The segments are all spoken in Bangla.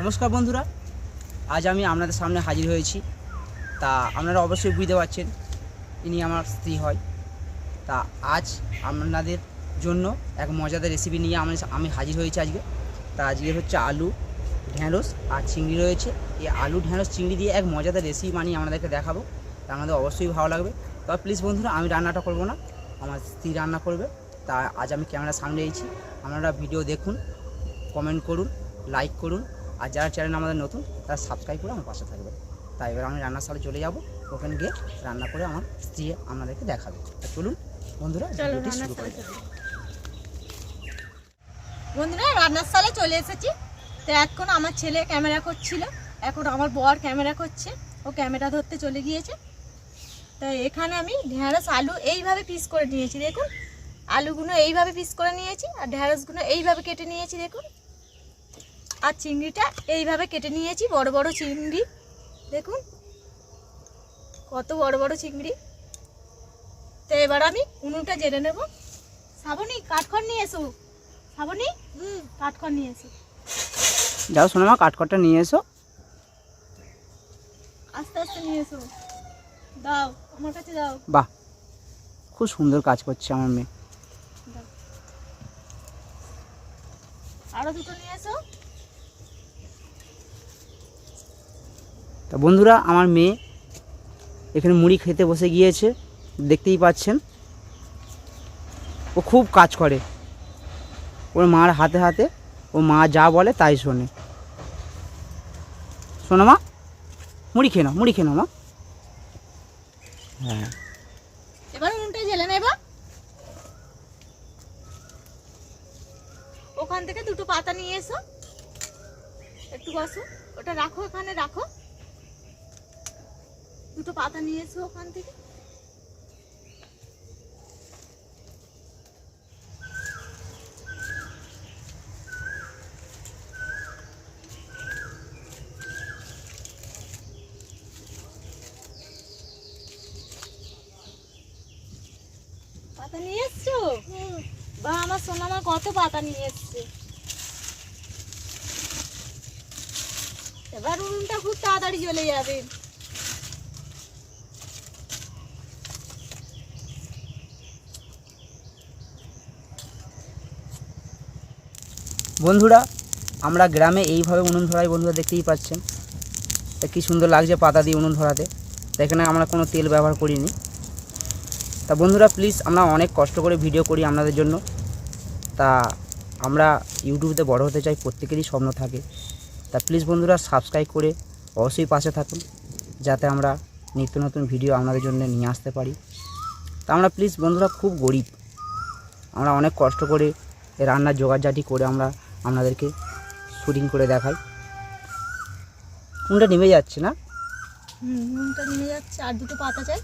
নমস্কার বন্ধুরা, আজ আমি আপনাদের সামনে হাজির হয়েছি। তা আপনারা অবশ্যই বুঝতে পারছেন ইনি আমার স্ত্রী হয়। তা আজ আপনাদের জন্য এক মজাদার রেসিপি নিয়ে আমি হাজির হয়েছি আজকে। তা আজকে হচ্ছে আলু ঢ্যাঁড়স আর চিংড়ি রয়েছে। এই আলু ঢ্যাঁড়স চিংড়ি দিয়ে এক মজাদার রেসিপি বানিয়ে আপনাদেরকে দেখাবো। তা আপনাদের অবশ্যই ভালো লাগবে। তবে প্লিজ বন্ধুরা, আমি রান্নাটা করবো না, আমার স্ত্রী রান্না করবে। তা আজ আমি ক্যামেরার সামনে এসেছি, আপনারা ভিডিও দেখুন, কমেন্ট করুন, লাইক করুন, আর যারা চ্যানেল আমাদের নতুন তারা সাবস্ক্রাইব করে আমার পাশে থাকবে। তাই এবার আমি রান্নাশালে চলে যাব, ওখানে গিয়ে রান্না করে আমার স্ত্রী আমাদেরকে দেখাবে। চলুন বন্ধুরা, ভিডিওটি শুরু করা যাক। বন্ধুরা, রান্নার সালে চলে এসেছি। তো এখন আমার ছেলে ক্যামেরা করছিল, এখন আমার বর ক্যামেরা করছে, ও ক্যামেরা ধরতে চলে গিয়েছে। তো এখানে আমি ঢেঁড়স আলু এইভাবে পিস করে নিয়েছি, দেখুন আলুগুলো এইভাবে পিস করে নিয়েছি, আর ঢেঁড়সগুলো এইভাবে কেটে নিয়েছি দেখুন, আর চিংড়িটা এইভাবে কেটে নিয়েছি, বড় বড় চিংড়ি দেখুন কত বড় বড় চিংড়ি। তো এবার আমি উনুনটা জেনে নেব। শ্রাবণী, কাঠখড় নিয়ে এসো। শ্রাবণী, কাঠখড় নিয়ে এসো। যাও সোনামা, কাঠখড়টা নিয়ে এসো। আস্তে আস্তে নিয়ে এসো, দাও আমার কাছে দাও। বাহ, খুব সুন্দর কাজ করছে আমার মেয়ে। দাও, আরো দুটো নিয়ে এসো। তা বন্ধুরা, আমার মেয়ে এখানে মুড়ি খেতে বসে গিয়েছে, দেখতেই পাচ্ছেন। ও খুব কাজ করে, ওর মার হাতে হাতে ও মা যা বলে তাই শোনে। শোনো মা, মুড়ি খেয়ে নাও, মুড়ি খেয়ে নাও মা। হ্যাঁ, এবার উনুনটা জেলে নেব। ওখান থেকে দুটো পাতা নিয়ে এসো, একটু বসো, ওটা রাখো, এখানে রাখো। দুটো পাতা নিয়ে এসো ওখান থেকে। পাতা নিয়ে এসছো? বা আমার সোনা মা কত পাতা নিয়ে এসছে। এবার উনুনটা খুব তাড়াতাড়ি জ্বলে যাবে। বন্ধুরা, আমরা গ্রামে এইভাবে উনুন ধরাই, বন্ধুরা দেখতেই পাচ্ছেন। তা কী সুন্দর লাগছে পাতা দিয়ে উনুন ধরাতে। তা এখানে আমরা কোনো তেল ব্যবহার করিনি। তা বন্ধুরা প্লিজ, আমরা অনেক কষ্ট করে ভিডিও করি আপনাদের জন্য। তা আমরা ইউটিউবে বড় হতে চাই, প্রত্যেকেরই স্বপ্ন থাকে। তা প্লিজ বন্ধুরা, সাবস্ক্রাইব করে অবশ্যই পাশে থাকুন, যাতে আমরা নিত্য নতুন ভিডিও আপনাদের জন্য নিয়ে আসতে পারি। তা আমরা প্লিজ বন্ধুরা, খুব গরিব, আমরা অনেক কষ্ট করে রান্নার জোগাড়জাটি করে আমরা আপনাদেরকে শুটিং করে দেখাই। উনুনটা নেমে যাচ্ছে না? উনুনটা নিয়ে যাচ্ছে, আর দুটো পাতা চাই।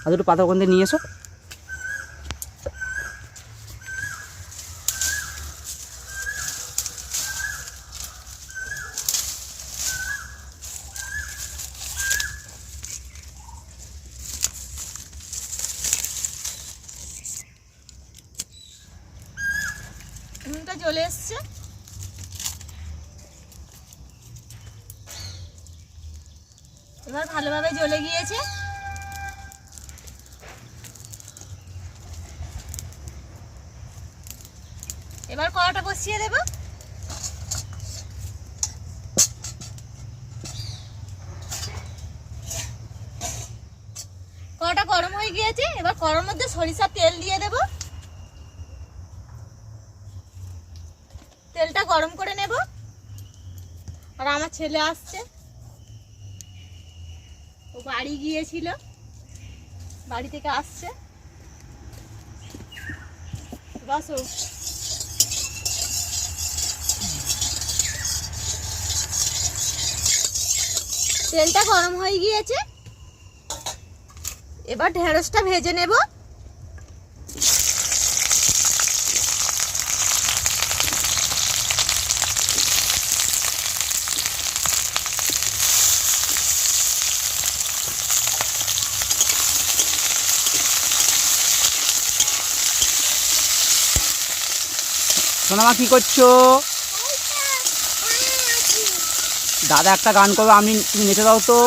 আর দুটো পাতা ওখান থেকে নিয়ে এসো। উনুনটা জ্বলে এসছে। এবার ভালোভাবে জ্বলে গিয়েছে। এবার কড়াটা বসিয়ে দেব। কড়াটা গরম হয়ে গিয়েছে, এবার কড়ার মধ্যে সরিষার তেল দিয়ে দেব। তেলটা গরম করে নেব। আর আমার ছেলে আসছে, ও বাড়ি গিয়েছিল, বাড়ি থেকে আসছে। বসো। তেলটা গরম হয়ে গিয়েছে, এবার ঢেঁড়সটা ভেজে নেব। সোনামা কি করছো? দাদা একটা গান করবে, তুমি নেচে দাও তো।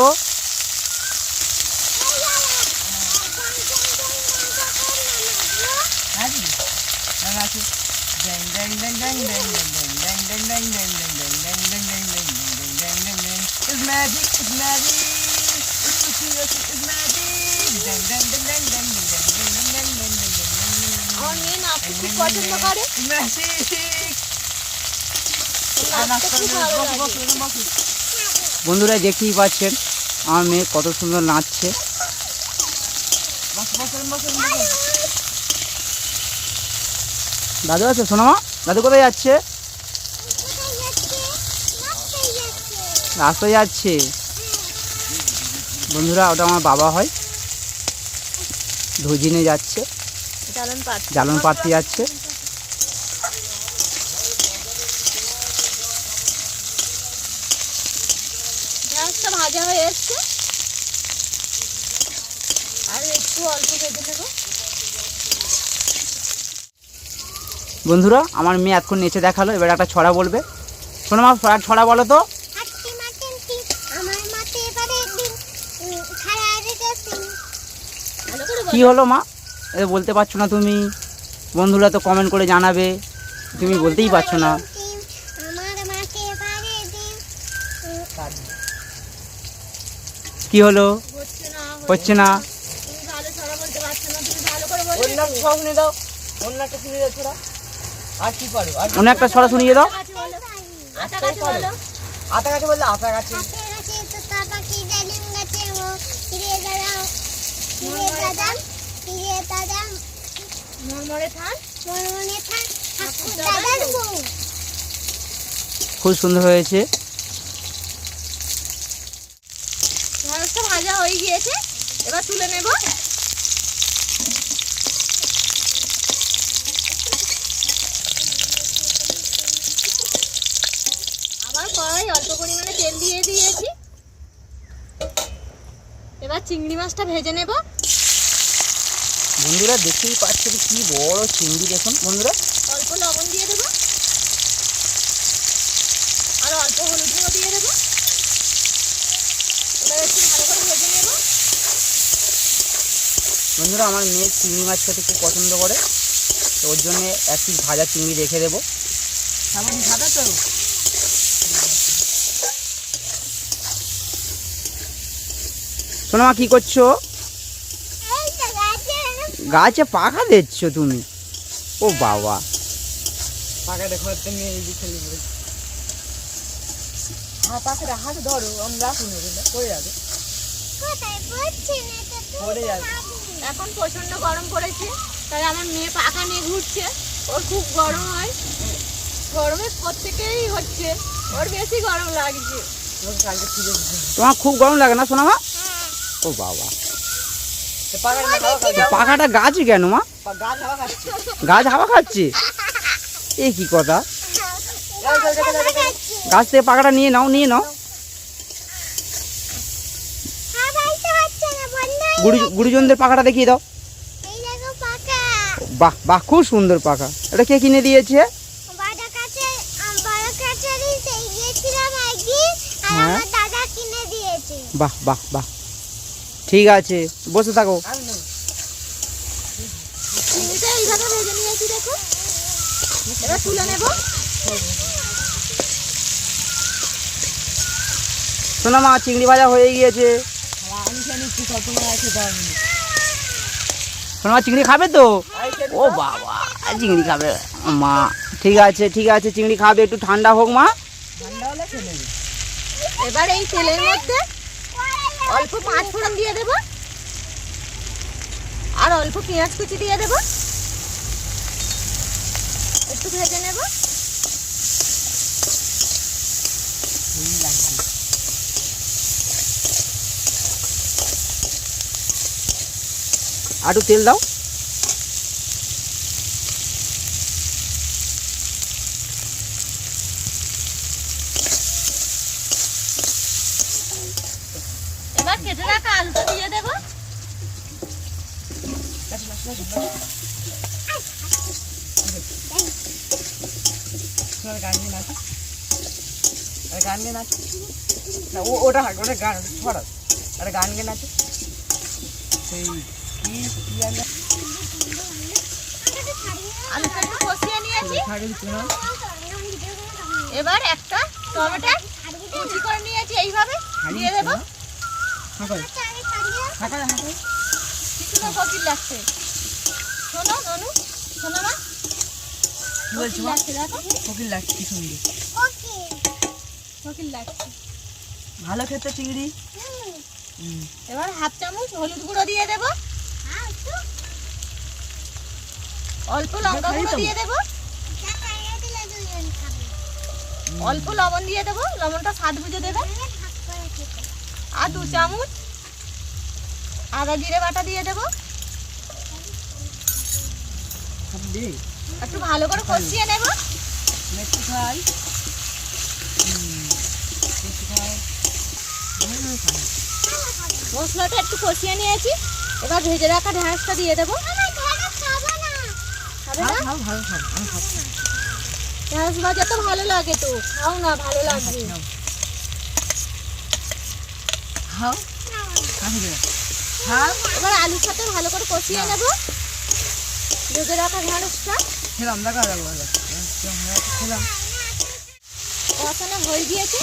আমার মেয়ে নাচতে খুব পছন্দ করে, নাচতে খুব ভালো লাগে। বন্ধুরা দেখতেই পাচ্ছেন আমার মেয়ে কত সুন্দর নাচছে। দাদু আছে শোনো মা, দাদু কোথায় যাচ্ছে? রাস্তায় যাচ্ছে। বন্ধুরা ওটা আমার বাবা হয়, ধুজিনে যাচ্ছে, জ্বালন পাড়তে যাচ্ছে। ঢ্যাঁড়সটা ভাজা হয়ে এসছে, আর একটু অল্প ভেজে নেবো। বন্ধুরা আমার মেয়ে এতক্ষণ নেচে দেখালো, এবার একটা ছড়া বলবে। শোনো মা, ছড়া বলো তো। কি হলো মা, এ বলতে পারছো না তুমি? বন্ধুরা তো কমেন্ট করে জানাবে, তুমি বলতেই পারছো না। কি হলো? হচ্ছে না। অন্য একটা ছড়া শুনিয়ে দাও। আতা গাছে বললে আতা গাছে খুব সুন্দর হয়েছে। ঢ্যাঁড়সটা ভাজা হয়ে গিয়েছে, এবার তুলে নেব। আবার কড়াই অল্প পরিমাণে তেল দিয়ে দিয়েছি। এবার চিংড়ি মাছটা ভেজে নেব। বন্ধুরা দেখতেই পাচ্ছেন কি বড় চিংড়ি, দেখুন বন্ধুরা। অল্প লবণ দিয়ে দেবো, আর অল্প হলুদ গুঁড়ো দিয়ে দেবো। এবার একটু ভালো করে ভেজে নেব। বন্ধুরা আমার মেয়ে চিংড়ি মাছ খেতে খুব পছন্দ করে, তো ওর জন্য এক পিস ভাজা চিংড়ি রেখে দেবো। ভাজা তো শোনো মা, কি করছো? গাছে পাখা দিচ্ছ তুমি? ও বাবা, পাকা দেখো নিয়ে এই দিকে পাখাটা হাতে ধরো, আমরা পড়ে যাবে পড়ে যাবে। এখন প্রচন্ড গরম পড়েছে, তাই আমার মেয়ে পাখা নিয়ে ঘুরছে। ওর খুব গরম হয়, গরমে প্রত্যেকেই হচ্ছে, ওর বেশি গরম লাগছে। তোমার খুব গরম লাগে না শোনো মা? ও বাবা, পাখাটা গাছে কেন মা? গাছ হাওয়া খাচ্ছে, গাছ হাওয়া খাচ্ছে? এ কি কথা, গাছ থেকে পাখাটা নিয়ে নাও, নিয়ে নাও। গুরুজনদের পাখাটা দেখিয়ে দাও। বাহ বাহ, খুব সুন্দর পাখা। এটা কে কিনে দিয়েছে? হ্যাঁ, বাহ বাহ বাহ, ঠিক আছে, বসে থাকো। চিংড়িটা এইভাবে ভেজে নিয়েছি, দেখো। এবার তুলে নেব। শোনো মা, চিংড়ি ভাজা হয়ে গিয়েছে। আমি জানি কি তোমার আছে দাঁড়ানো। শোনো মা, চিংড়ি খাবে তো? ও বাবা, চিংড়ি খাবে মা? ঠিক আছে ঠিক আছে, চিংড়ি খাবে, একটু ঠান্ডা হোক মা। ঠান্ডা হলে চলে যাবে। এবার এই তেলের মধ্যে অল্প পাঁচ ফোড়ন দিয়ে দেব, আর অল্প পেঁয়াজ কুচি দিয়ে দেব। একটু ভেজে নেব। একটু তেল দাও। এবার কেটে রাখা আলুটা দিয়ে দেব। গান গে নাচো না ওটা হাঁট ওটা গান ছড়া একটা গান গে নাচো সেই কি জানি আলুটা একটু কষিয়ে নিয়েছি। ছাড়ে দিচ্ছি না এবার একটা টমেটো কুচি করে নিয়েছি, এইভাবে দিয়ে দেবো। হাঁকাই হাঁকাই হাঁকাই কিছু না কপিল লাগছে। শোনো ননু, শোনো না, কি বলছো মা? লাগছে দেখো, কোকিল লাগছে কি সুন্দর কপিল লাগছে। ভালো খেতে চিংড়ি এবার হাফ চামচ হলুদ গুঁড়ো দিয়ে দেবো, অল্প লঙ্কা গুঁড়ো দিয়ে দেবো, অল্প লবণ দিয়ে দেবো, লবণটা স্বাদ বুঝে দেবে। আর 2 চামচ আদা জিরে বাটা দিয়ে দেবো। সব দিয়ে একটু ভালো করে কষিয়ে নেব। একটু খাই একটু খাই মশলাটা একটু কষিয়ে নিয়েছি, এবার ভেজে রাখা ঢ্যাঁড়সটা দিয়ে দেবো। খাবে না? খাও ভালো খাও আমি খাচ্ছি ঢ্যাঁড়স ভাজা তো ভালো লাগে, তো খাও না, ভালো লাগবে। খাও কাছে দে খাও এবার আলুর সাথে ভালো করে কষিয়ে নেব ভেজে রাখা ঢ্যাঁড়সটা। খেলাম দেখা যাবো খেলাম কষানো হয়ে গিয়েছে,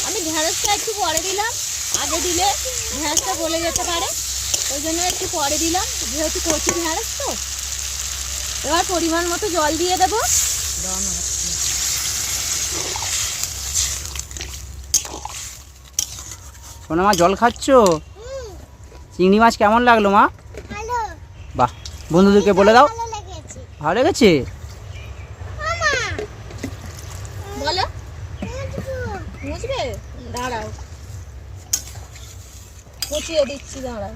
আমি ঢ্যাঁড়সটা একটু পরে দিলাম, আগে দিলে ঢ্যাঁড়সটা গলে যেতে পারে, ওই জন্য একটু পরে দিলাম, যেহেতু কচি ঢ্যাঁড়স তো। এবার পরিমাণ মতো জল দিয়ে দেবো। শোনো মা, জল খাচ্ছো? চিংড়ি মাছ কেমন লাগলো মা? বাহ, বন্ধুদেরকে বলে দাও। ভালো লেগেছে? বলো, বুঝবে? দাঁড়াও, কচিয়ে দিচ্ছি, দাঁড়াও।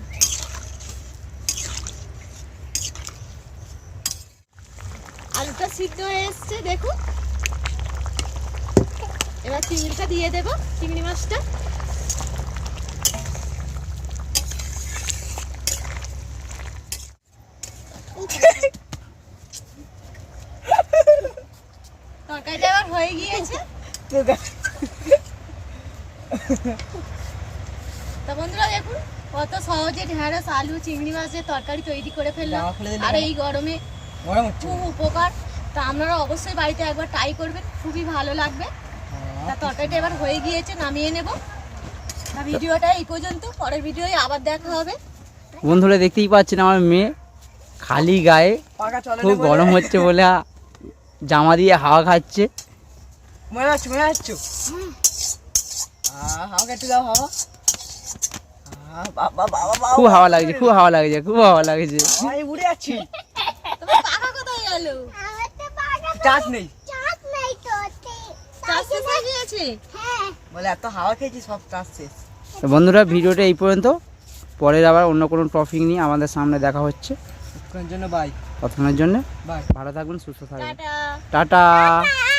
আলুটা সিদ্ধ হয়ে এসছে দেখুন। এবার চিংড়িটা দিয়ে দেবো, চিংড়ি মাছটা। তরকারিটা এবার হয়ে গিয়েছে। তা বন্ধুরা দেখুন, কত সহজে ঢেঁড়স আলু চিংড়ি মাছের তরকারি তৈরি করে ফেললাম। জামা খুলে দিলে আর এই গরমে গরম হচ্ছে খুব উপকার। তা আপনারা অবশ্যই বাড়িতে একবার ট্রাই করবেন, খুবই ভালো লাগবে। তা তরকারিটা এবার হয়ে গিয়েছে, নামিয়ে নেব। তা ভিডিওটা এই পর্যন্ত, পরের ভিডিওয় আবার দেখা হবে। বন্ধুরা দেখতেই পাচ্ছেন আমার মেয়ে খালি গায়ে, পাকা চলে খুব গরম হচ্ছে বলে জামা দিয়ে হাওয়া খাচ্ছে। মনে যাচ্ছ হাওয়া কেটে দাও হাওয়া বাবা বাবা বাবা খুব হাওয়া লাগছে, খুব হাওয়া লাগছে, খুব হাওয়া লাগছে। আমি উড়ে যাচ্ছি তোমার পাখা কোথায় গেল? চাষ নেই চাষ শেষ হয়ে গিয়েছে। বলে এত হাওয়া খেয়েছি সব চাষ শেষ তো বন্ধুরা ভিডিওটা এই পর্যন্ত, পরের আবার অন্য কোনো টপিক নিয়ে আমাদের সামনে দেখা হচ্ছে। জন্য বাই ততক্ষণের জন্য বাই ভালো থাকবেন, সুস্থ থাকবেন, টাটা। টাটা।